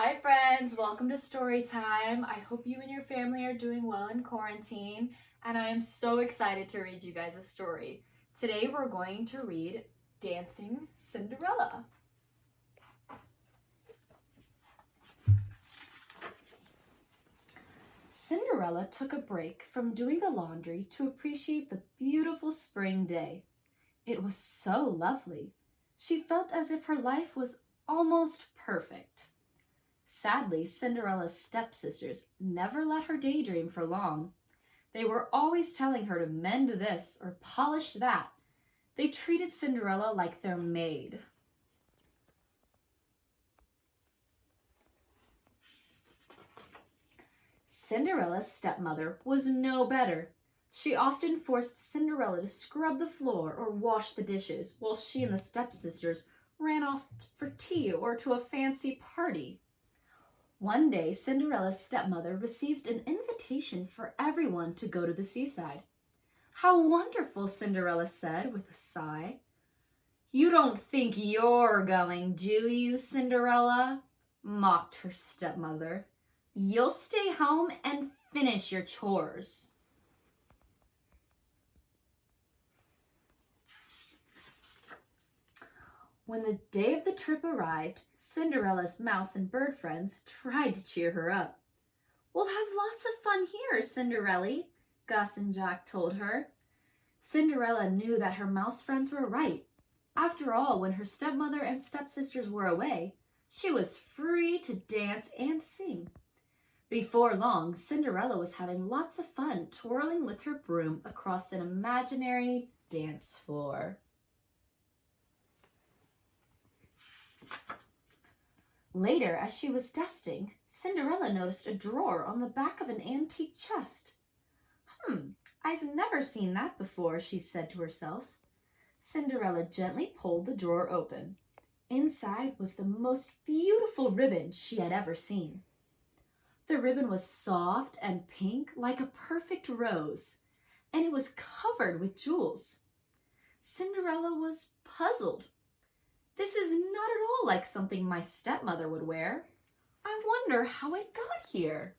Hi friends, welcome to story time. I hope you and your family are doing well in quarantine, and I am so excited to read you guys a story. Today we're going to read Dancing Cinderella. Cinderella took a break from doing the laundry to appreciate the beautiful spring day. It was so lovely. She felt as if her life was almost perfect. Sadly, Cinderella's stepsisters never let her daydream for long. They were always telling her to mend this or polish that. They treated Cinderella like their maid. Cinderella's stepmother was no better. She often forced Cinderella to scrub the floor or wash the dishes while she and the stepsisters ran off for tea or to a fancy party. One day, Cinderella's stepmother received an invitation for everyone to go to the seaside. "How wonderful," Cinderella said with a sigh. "You don't think you're going, do you, Cinderella?" mocked her stepmother. "You'll stay home and finish your chores." When the day of the trip arrived, Cinderella's mouse and bird friends tried to cheer her up. "We'll have lots of fun here, Cinderella," Gus and Jack told her. Cinderella knew that her mouse friends were right. After all, when her stepmother and stepsisters were away, she was free to dance and sing. Before long, Cinderella was having lots of fun twirling with her broom across an imaginary dance floor. Later, as she was dusting, Cinderella noticed a drawer on the back of an antique chest. I've never seen that before," she said to herself. Cinderella gently pulled the drawer open. Inside was the most beautiful ribbon she had ever seen. The ribbon was soft and pink like a perfect rose, and it was covered with jewels. Cinderella was puzzled. "This is not at all like something my stepmother would wear. I wonder how it got here."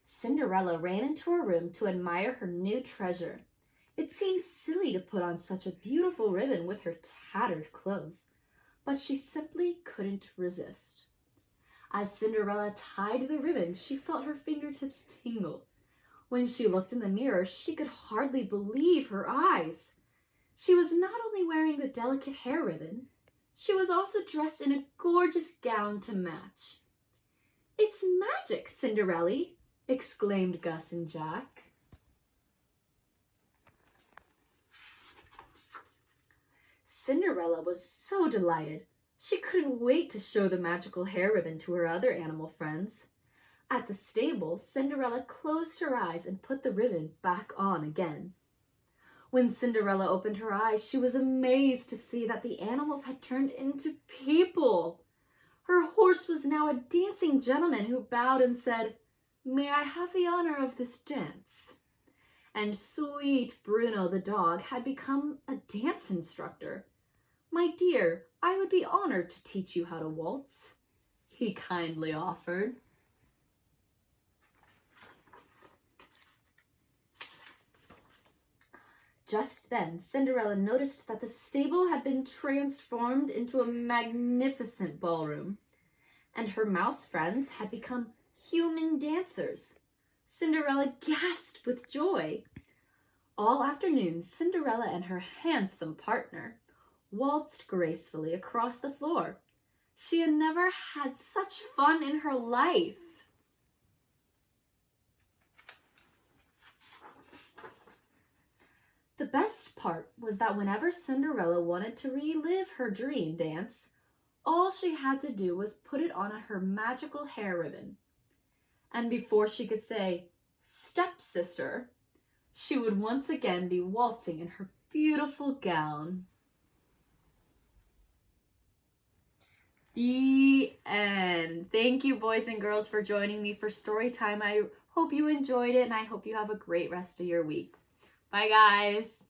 Cinderella ran into her room to admire her new treasure. It seemed silly to put on such a beautiful ribbon with her tattered clothes, but she simply couldn't resist. As Cinderella tied the ribbon, she felt her fingertips tingle. When she looked in the mirror, she could hardly believe her eyes. She was not only wearing the delicate hair ribbon, she was also dressed in a gorgeous gown to match. "It's magic, Cinderella!" exclaimed Gus and Jack. Cinderella was so delighted. She couldn't wait to show the magical hair ribbon to her other animal friends. At the stable, Cinderella closed her eyes and put the ribbon back on again. When Cinderella opened her eyes, she was amazed to see that the animals had turned into people. Her horse was now a dancing gentleman who bowed and said, "May I have the honor of this dance?" And sweet Bruno the dog had become a dance instructor. "My dear, I would be honored to teach you how to waltz," he kindly offered. Just then, Cinderella noticed that the stable had been transformed into a magnificent ballroom, and her mouse friends had become human dancers. Cinderella gasped with joy. All afternoon, Cinderella and her handsome partner waltzed gracefully across the floor. She had never had such fun in her life. The best part was that whenever Cinderella wanted to relive her dream dance, all she had to do was put it on her magical hair ribbon. And before she could say, "Stepsister," she would once again be waltzing in her beautiful gown. The end. Thank you, boys and girls, for joining me for story time. I hope you enjoyed it, and I hope you have a great rest of your week. Bye, guys.